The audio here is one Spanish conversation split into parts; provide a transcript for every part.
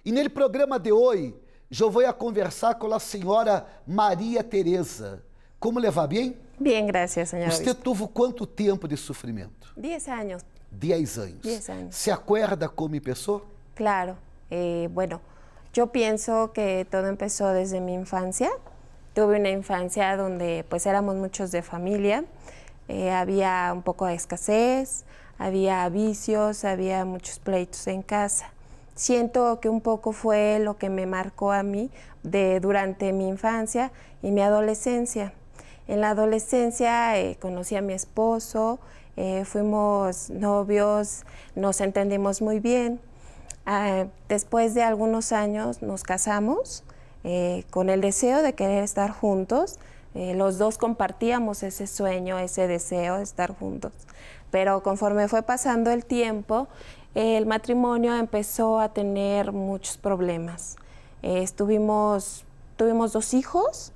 E no programa de hoje, eu vou a conversar com a senhora Maria Teresa. Como le va? Bem? Bien, gracias, señor. Você teve quanto tempo de sofrimento? 10 años. 10 anos. 10 años. ¿Se acuerda cómo empezó? Claro. Bueno, yo pienso que todo empezó desde mi infancia. Tuve una infancia donde pues éramos muchos de familia. Había un poco de escasez, había vicios, había muchos pleitos en casa. Siento que un poco fue lo que me marcó a mí durante mi infancia y mi adolescencia. En la adolescencia conocí a mi esposo, fuimos novios, nos entendimos muy bien. Después de algunos años nos casamos con el deseo de querer estar juntos. Los dos compartíamos ese sueño, ese deseo de estar juntos. Pero conforme fue pasando el tiempo, el matrimonio empezó a tener muchos problemas. Tuvimos 2 hijos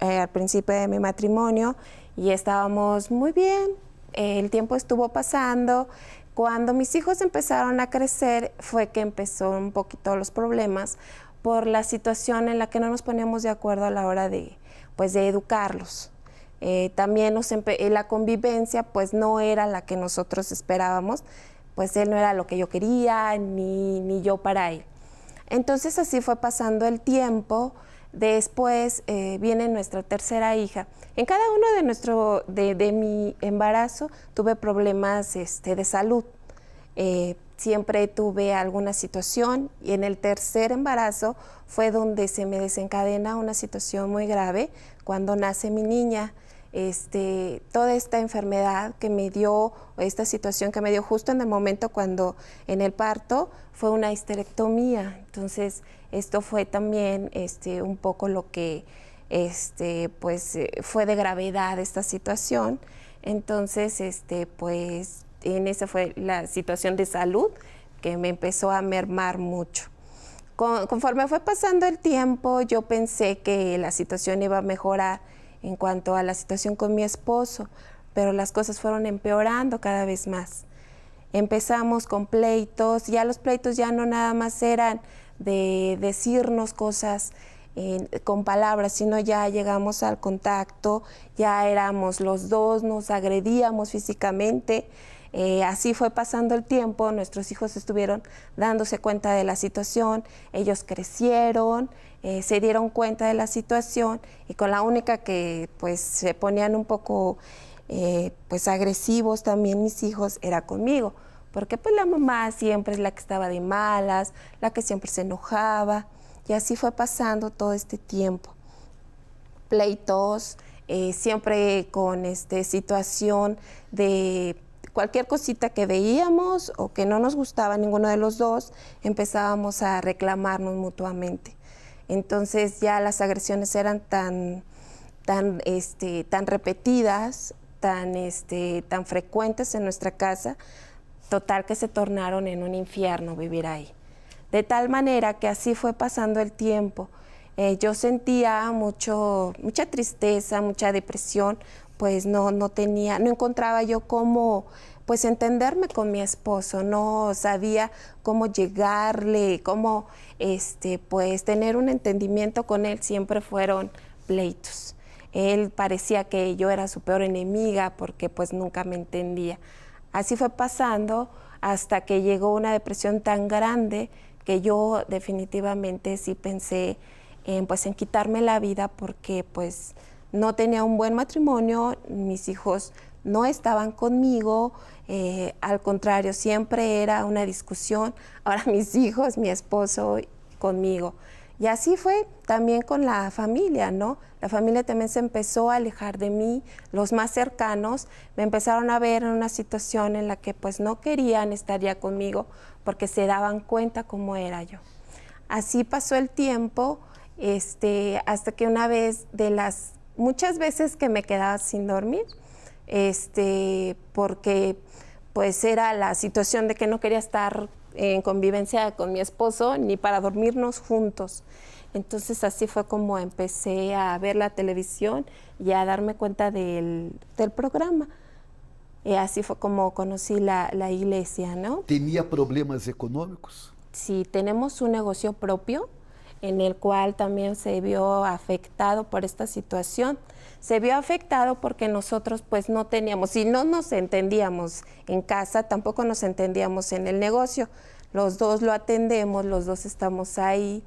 al principio de mi matrimonio y estábamos muy bien. El tiempo estuvo pasando. Cuando mis hijos empezaron a crecer fue que empezó un poquito los problemas por la situación en la que no nos poníamos de acuerdo a la hora de educarlos. También la convivencia pues no era la que nosotros esperábamos, pues él no era lo que yo quería, ni yo para él. Entonces así fue pasando el tiempo. Después viene nuestra tercera hija. En cada uno de mi embarazo tuve problemas de salud. Siempre tuve alguna situación y en el tercer embarazo fue donde se me desencadena una situación muy grave cuando nace mi niña. Toda esta enfermedad que me dio, esta situación que me dio justo en el momento cuando en el parto, fue una histerectomía. Entonces, esto fue también un poco lo que fue de gravedad esta situación. Entonces, en esa fue la situación de salud que me empezó a mermar mucho. Conforme fue pasando el tiempo, yo pensé que la situación iba a mejorar en cuanto a la situación con mi esposo, pero las cosas fueron empeorando cada vez más. Empezamos con pleitos, ya los pleitos ya no nada más eran de decirnos cosas con palabras, sino ya llegamos al contacto, ya éramos los dos, nos agredíamos físicamente. Así fue pasando el tiempo, nuestros hijos estuvieron dándose cuenta de la situación, ellos crecieron, se dieron cuenta de la situación y con la única que pues se ponían un poco pues agresivos también mis hijos era conmigo, porque pues la mamá siempre es la que estaba de malas, la que siempre se enojaba y así fue pasando todo este tiempo. Pleitos, siempre con situación de cualquier cosita que veíamos o que no nos gustaba ninguno de los dos, empezábamos a reclamarnos mutuamente. Entonces ya las agresiones eran tan repetidas, tan frecuentes en nuestra casa, total que se tornaron en un infierno vivir ahí. De tal manera que así fue pasando el tiempo. Yo sentía mucha tristeza, mucha depresión, pues no encontraba yo cómo pues entenderme con mi esposo, no sabía cómo llegarle, cómo pues tener un entendimiento con él. Siempre fueron pleitos. Él parecía que yo era su peor enemiga porque pues nunca me entendía. Así fue pasando hasta que llegó una depresión tan grande que yo definitivamente sí pensé en quitarme la vida porque pues no tenía un buen matrimonio, mis hijos no estaban conmigo, al contrario, siempre era una discusión, ahora mis hijos, mi esposo conmigo. Y así fue también con la familia, ¿no? La familia también se empezó a alejar de mí, los más cercanos me empezaron a ver en una situación en la que pues no querían estar ya conmigo porque se daban cuenta cómo era yo. Así pasó el tiempo, hasta que una vez de las muchas veces que me quedaba sin dormir, porque pues era la situación de que no quería estar en convivencia con mi esposo ni para dormirnos juntos. Entonces así fue como empecé a ver la televisión y a darme cuenta del programa. Y así fue como conocí la iglesia, ¿no? ¿Tenía problemas económicos? Sí, tenemos un negocio propio en el cual también se vio afectado por esta situación. Se vio afectado porque nosotros pues no teníamos, si no nos entendíamos en casa, tampoco nos entendíamos en el negocio. Los dos lo atendemos, los dos estamos ahí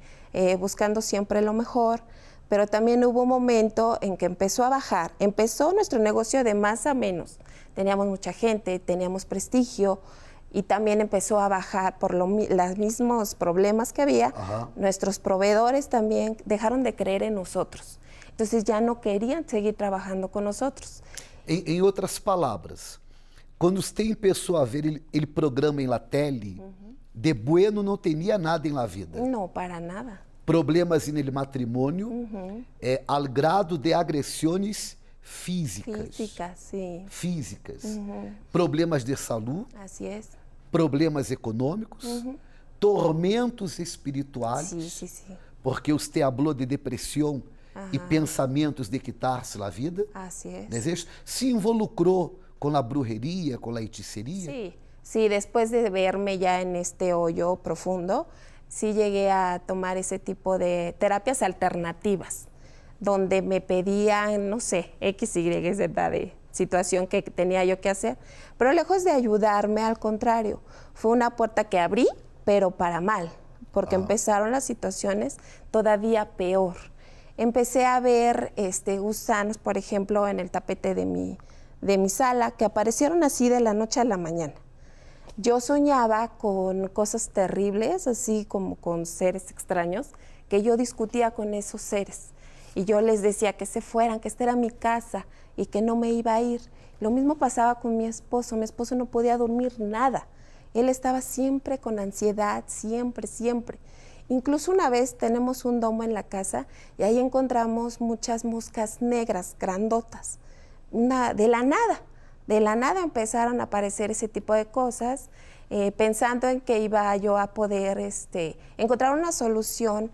buscando siempre lo mejor, pero también hubo un momento en que empezó a bajar. Empezó nuestro negocio de más a menos. Teníamos mucha gente, teníamos prestigio, y también empezó a bajar por los mismos problemas que había. Ajá. Nuestros proveedores también dejaron de creer en nosotros. Entonces ya no querían seguir trabajando con nosotros. Em outras palavras, quando você começou a ver ele programa em la tele, de bueno não tinha nada em la vida. No, para nada. Problemas em el matrimônio, al grado de agressões físicas. Física, sí. Físicas. Problemas de saúde, Así es. problemas econômicos, tormentos espirituais, Sí, sí, sí. porque você falou de depressão e pensamentos de quitar-se a vida. Así es. Desejo, se involucrou com a brujeria, com a hechicería. Sí, sí, después de verme ya en este hoyo profundo, sí llegué a tomar ese tipo de terapias alternativas, donde me pedían, no sé, X, Y, Z de situación que tenía yo que hacer, pero lejos de ayudarme, al contrario, fue una puerta que abrí, pero para mal, porque empezaron las situaciones todavía peor. Empecé a ver gusanos, por ejemplo, en el tapete de mi sala, que aparecieron así de la noche a la mañana. Yo soñaba con cosas terribles, así como con seres extraños, que yo discutía con esos seres. Y yo les decía que se fueran, que esta era mi casa y que no me iba a ir. Lo mismo pasaba con mi esposo no podía dormir nada. Él estaba siempre con ansiedad, siempre, siempre. Incluso una vez tenemos un domo en la casa y ahí encontramos muchas moscas negras, grandotas. De la nada empezaron a aparecer ese tipo de cosas, pensando en que iba yo a poder encontrar una solución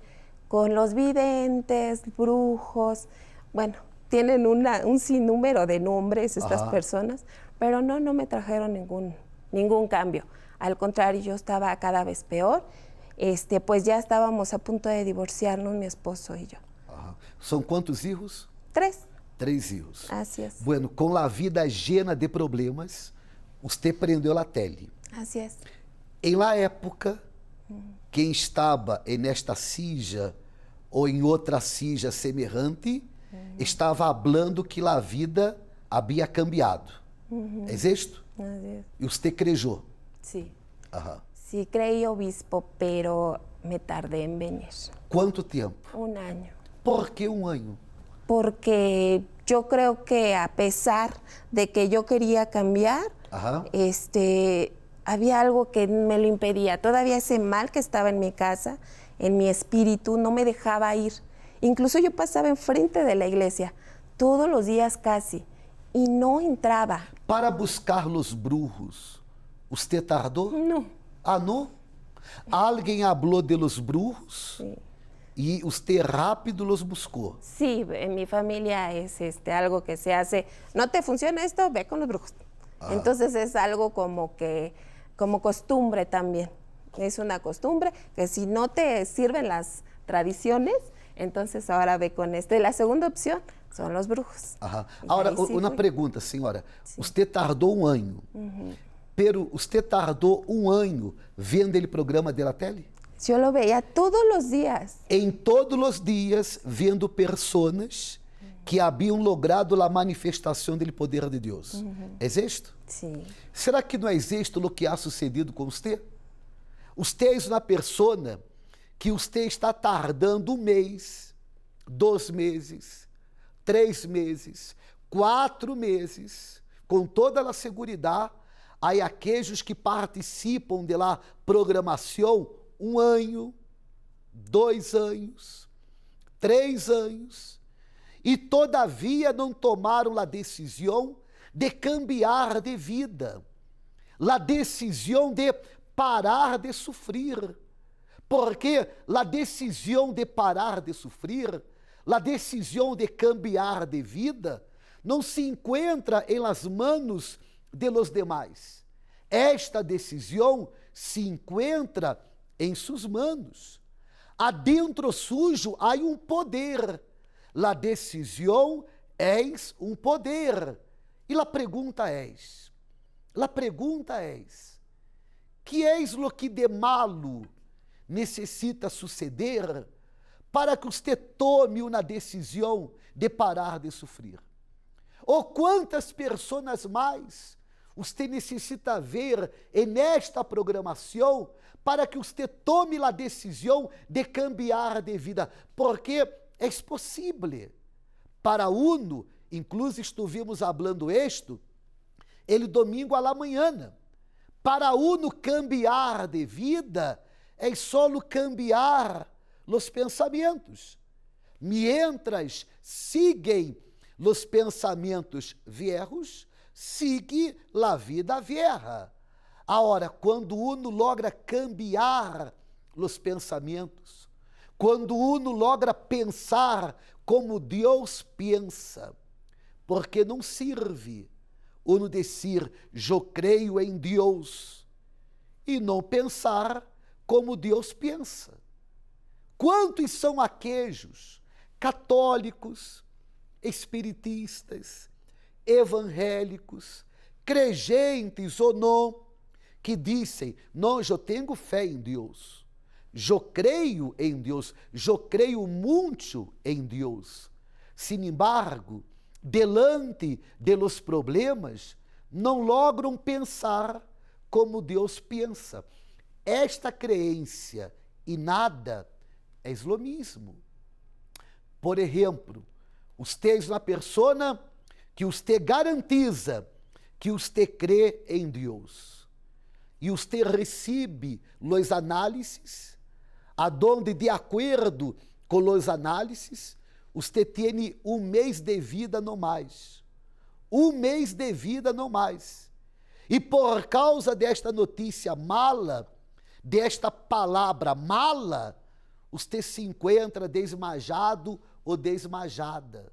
con los videntes, brujos. Bueno, tienen un sinnúmero de nombres estas personas, pero no me trajeron ningún cambio. Al contrario, yo estaba cada vez peor. Pues ya estábamos a punto de divorciarnos, mi esposo y yo. ¿Son cuántos hijos? 3. 3 hijos. Así es. Bueno, com a vida llena de problemas, você prendeu a tele. Así es. Em la época, quem estava nesta sija ou em outra sija semelhante, estava falando que a vida havia cambiado. É isto? Así es. E você creyó. Sí. Ajá. Sí, creí obispo, pero me tardé en venir. Quanto tempo? 1 año. Por que 1 ano? Porque yo creo que a pesar de que yo quería cambiar, había algo que me lo impedía. Todavía ese mal que estaba en mi casa, en mi espíritu, no me dejaba ir. Incluso yo pasaba enfrente de la iglesia todos los días casi y no entraba. Para buscar los brujos, ¿usted tardó? No. Ah, não? Alguém falou de los brujos e você rápido los buscou. Sí, en mi familia es algo que se hace. ¿No te funciona esto? Ve con los brujos. Entonces es algo como costumbre también. Es una costumbre que si no te sirven las tradiciones, entonces ahora ve con esto. Y la segunda opción son los brujos. Ajá. Ahora, uma pergunta, senhora. Sí. Você tardou 1 ano. Pero você tardou 1 ano vendo ele programa de la tele? Yo lo veía todos los días. Em todos os dias, vendo pessoas que haviam logrado a manifestação do poder de Deus. É isto? Sim. Será que não é isto o que ha sucedido com você? Você é uma pessoa que você está tardando 1 mês, 2 meses, 3 meses, 4 meses, com toda a segurança. Há aqueles que participam da programação 1 ano, 2 anos, 3 anos, e todavia não tomaram a decisão de cambiar de vida, a decisão de parar de sofrer, porque a decisão de parar de sofrer, a decisão de cambiar de vida, não se encontra em las manos de los demais. Esta decisão se encontra em suas manos. Adentro sujo há um poder. La decisão és um poder. E la pergunta és, que és lo que de malo necessita suceder para que você tome uma decisão de parar de sofrer? Ou quantas pessoas mais você necessita ver nesta programação para que você tome a decisão de cambiar de vida? Porque é possível. Para uno, inclusive estivemos falando isto, ele domingo à la manhã. Para uno cambiar de vida, é só cambiar os pensamentos. Mientras siguen os pensamentos viejos, sigue a vida vieja. Agora, quando uno logra cambiar os pensamentos, quando uno logra pensar como Deus pensa, porque não serve uno dizer, eu creio em Deus, e não pensar como Deus pensa. Quantos são aqueles católicos, espiritistas, evangélicos, crentes ou não, que dizem, não, eu tenho fé em Deus, eu creio em Deus, eu creio muito em Deus. Sin embargo, delante de los problemas, não logram pensar como Deus pensa. Esta crença e nada é lo mesmo. Por exemplo, você é uma pessoa que você garantiza que você crê em Deus. E você recebe os análises, aonde, de acordo com os análises, você tem um mês de vida no mais. Um mês de vida no mais. E por causa desta notícia mala, desta palavra mala, você se encontra desmajado ou desmajada.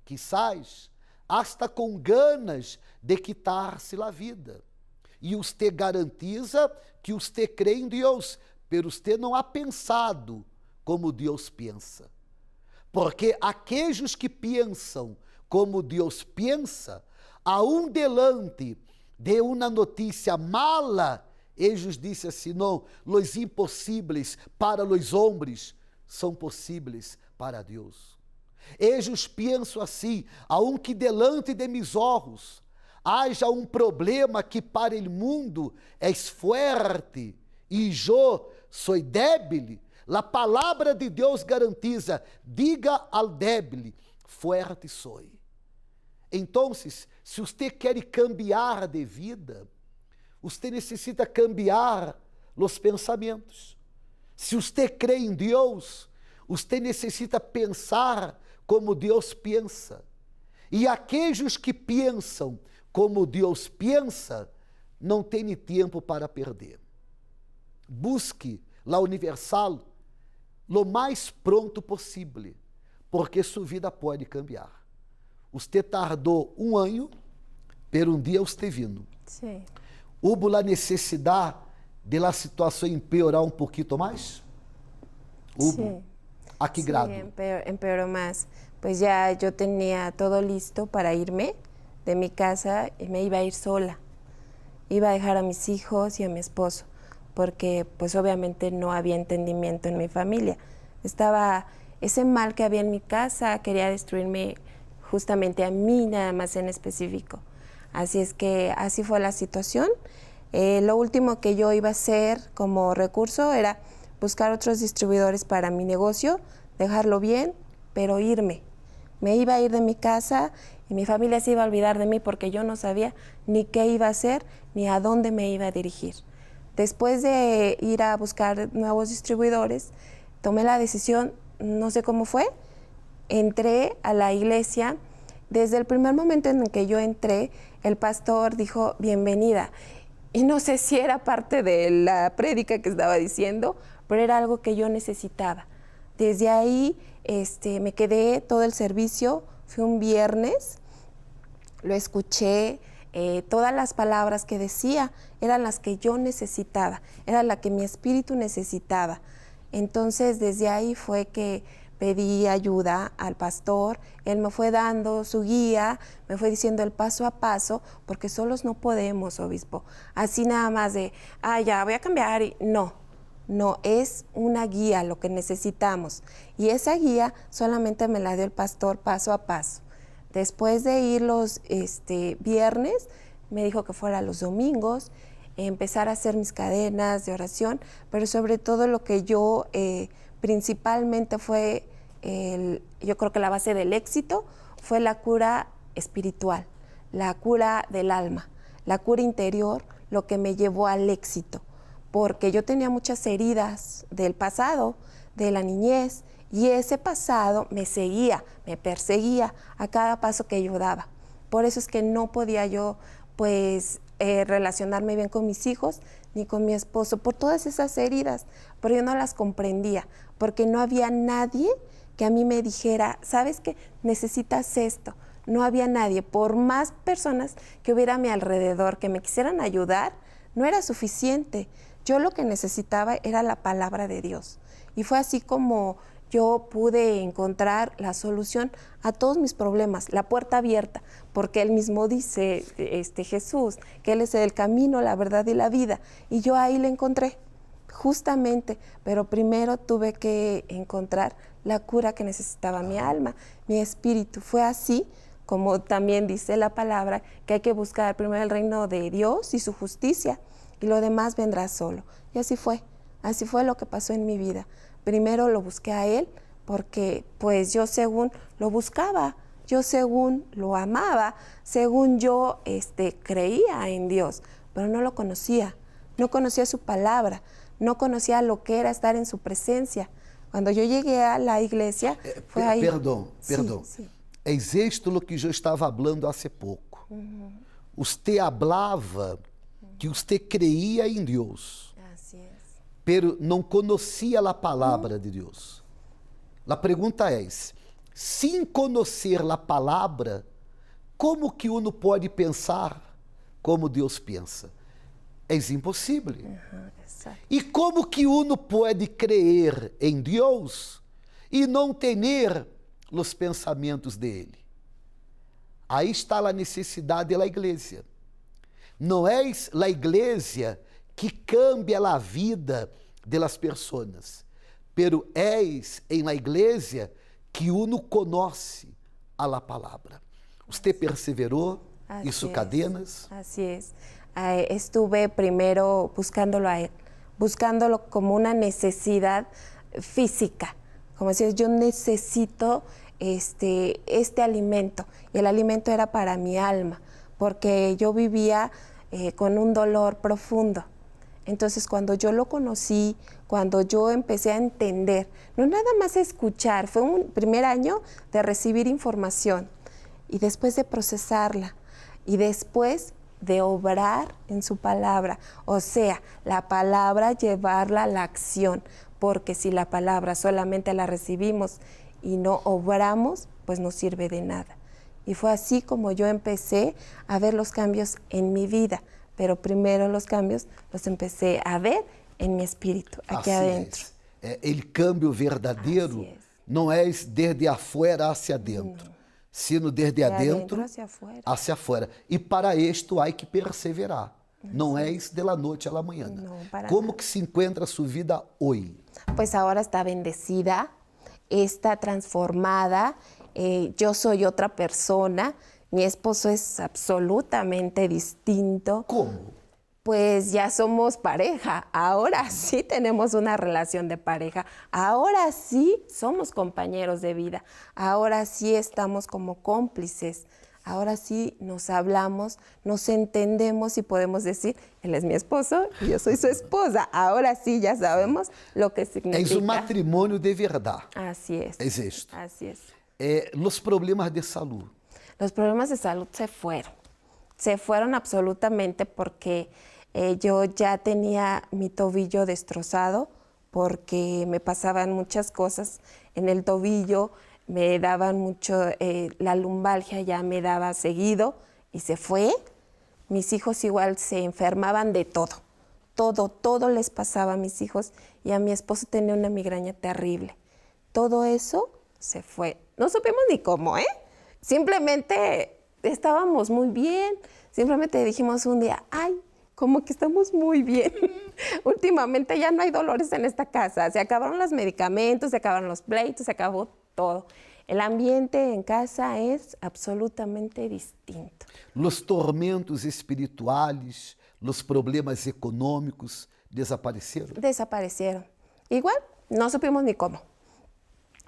Quizás, hasta com ganas de quitar-se a vida. E você garantiza que você crê em Deus, pero você não há pensado como Deus pensa. Porque aqueles que pensam como Deus pensa, aún delante de uma notícia mala, eles dizem assim, não, os impossíveis para os homens são possíveis para Deus. Eles pensam assim, aunque delante de mis olhos haja um problema que para o mundo é forte e eu sou débil, a palavra de Deus garantiza, diga ao débil, fuerte soy. Então, se você quer cambiar de vida, você necessita cambiar os pensamentos. Se você crê em Deus, você necessita pensar como Deus pensa. E aqueles que pensam como Deus pensa, não têm tempo para perder. Busque la Universal lo mais pronto possível, porque sua vida pode cambiar. Você tardou um ano, pero um dia você vindo. Sim. Hubo a necessidade de la situação empeorar um pouquinho mais? Hubo. Sí. ¿A qué Sí, grado? empeoró más. Pues ya yo tenía todo listo para irme de mi casa y me iba a ir sola. Iba a dejar a mis hijos y a mi esposo, porque pues obviamente no había entendimiento en mi familia. Estaba ese mal que había en mi casa, quería destruirme justamente a mí nada más en específico. Así es que así fue la situación. Lo último que yo iba a hacer como recurso era buscar otros distribuidores para mi negocio, dejarlo bien, pero irme. Me iba a ir de mi casa y mi familia se iba a olvidar de mí porque yo no sabía ni qué iba a hacer ni a dónde me iba a dirigir. Después de ir a buscar nuevos distribuidores, tomé la decisión, no sé cómo fue, entré a la iglesia. Desde el primer momento en el que yo entré, el pastor dijo, bienvenida. Y no sé si era parte de la prédica que estaba diciendo, pero era algo que yo necesitaba. Desde ahí me quedé todo el servicio, fue un viernes, lo escuché, todas las palabras que decía eran las que yo necesitaba, era la que mi espíritu necesitaba. Entonces desde ahí fue que pedí ayuda al pastor, él me fue dando su guía, me fue diciendo el paso a paso, porque solos no podemos, obispo. Así nada más de, ya voy a cambiar, no, es una guía lo que necesitamos. Y esa guía solamente me la dio el pastor paso a paso. Después de ir los viernes, me dijo que fuera los domingos, empezar a hacer mis cadenas de oración, pero sobre todo lo que yo principalmente fue, yo creo que la base del éxito fue la cura espiritual, la cura del alma, la cura interior, lo que me llevó al éxito, porque yo tenía muchas heridas del pasado, de la niñez, y ese pasado me seguía, me perseguía a cada paso que yo daba. Por eso es que no podía yo, pues, relacionarme bien con mis hijos ni con mi esposo, por todas esas heridas, pero yo no las comprendía, porque no había nadie que a mí me dijera, ¿sabes qué? Necesitas esto. No había nadie, por más personas que hubiera a mi alrededor que me quisieran ayudar, no era suficiente. Yo lo que necesitaba era la palabra de Dios. Y fue así como yo pude encontrar la solución a todos mis problemas, la puerta abierta, porque Él mismo dice, Jesús, que Él es el camino, la verdad y la vida. Y yo ahí la encontré, justamente, pero primero tuve que encontrar la cura que necesitaba mi alma, mi espíritu. Fue así como también dice la palabra, que hay que buscar primero el reino de Dios y su justicia, y lo demás vendrá solo. Y así fue lo que pasó en mi vida. Primero lo busqué a Él, porque pues yo según lo buscaba, yo según lo amaba, según yo creía en Dios, pero no lo conocía, no conocía su palabra, no conocía lo que era estar en su presencia. Cuando yo llegué a la iglesia, fue ahí. Perdão. Sí. Es esto lo que yo estaba hablando hace poco. Usted hablaba que usted creía en Dios, Así es. pero não conhecia a palavra de Deus. A pergunta é: sem conhecer a palavra, como que uno pode pensar como Deus pensa? É impossível. Exacto. E como que uno pode crer em Deus e não ter os pensamentos dele? Aí está a necessidade da igreja. Não é a igreja que cambia a vida de las pessoas, pero és em la igreja que uno conoce a la palavra. Usted perseverou em suas cadenas? Así es. Estuve primero buscándolo a Él, buscándolo como una necesidad física, como decir, yo necesito este alimento, y el alimento era para mi alma, porque yo vivía con un dolor profundo. Entonces, cuando yo lo conocí, cuando yo empecé a entender, no nada más escuchar, fue un primer año de recibir información y después de procesarla y después de obrar en su palabra, o sea, la palabra llevarla a la acción, porque si la palabra solamente la recibimos y no obramos, pues no sirve de nada. Y fue así como yo empecé a ver los cambios en mi vida, pero primero los cambios los empecé a ver en mi espíritu, aquí adentro. El cambio verdadeiro não é desde afuera hacia dentro, sino desde adentro hacia afuera. E para isto há que perseverar. Não é de la noche a la mañana. Como que se encuentra sua vida hoje? Pues ahora está bendecida, está transformada, yo soy otra persona, mi esposo es absolutamente distinto. ¿Cómo? Pues ya somos pareja, ahora sí tenemos una relación de pareja, ahora sí somos compañeros de vida, ahora sí estamos como cómplices, ahora sí nos hablamos, nos entendemos y podemos decir, él es mi esposo y yo soy su esposa, ahora sí ya sabemos lo que significa. Es un matrimonio de verdad. Así es. Es esto. Así es. Los problemas de salud. Los problemas de salud se fueron absolutamente porque yo ya tenía mi tobillo destrozado, porque me pasaban muchas cosas en el tobillo, me daban mucho, la lumbalgia ya me daba seguido y se fue. Mis hijos igual se enfermaban de todo. Todo les pasaba a mis hijos y a mi esposo tenía una migraña terrible. Todo eso se fue. No supimos ni cómo, ¿eh? Simplemente estábamos muy bien. Simplemente dijimos un día, ay, como que estamos muy bien. Últimamente ya no hay dolores en esta casa. Se acabaron los medicamentos, se acabaron los pleitos, se acabó todo. El ambiente en casa es absolutamente distinto. Los tormentos espirituales, los problemas econômicos desapareceram? Desaparecieron. Igual, no supimos ni cómo.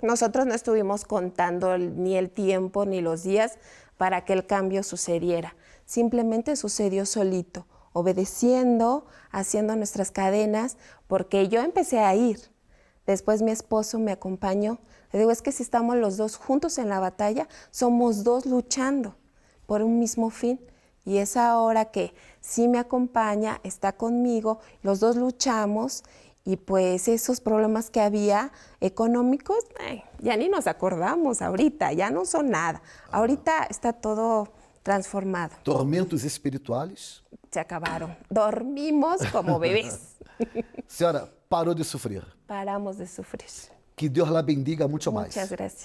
Nosotros no estuvimos contando ni el tiempo ni los días para que el cambio sucediera. Simplemente sucedió solito, obedeciendo, haciendo nuestras cadenas, porque yo empecé a ir. Después mi esposo me acompañó. Le digo, es que si estamos los dos juntos en la batalla, somos dos luchando por un mismo fin. Y es ahora que sí me acompaña, está conmigo, los dos luchamos y pues esos problemas que había económicos, ya ni nos acordamos ahorita, ya no son nada. Ahorita está todo transformado. Tormentos espirituales? Se acabaron. Dormimos como bebés. Senhora, parou de sofrer. Paramos de sufrir. Que Deus la bendiga muito mais. Muchas gracias.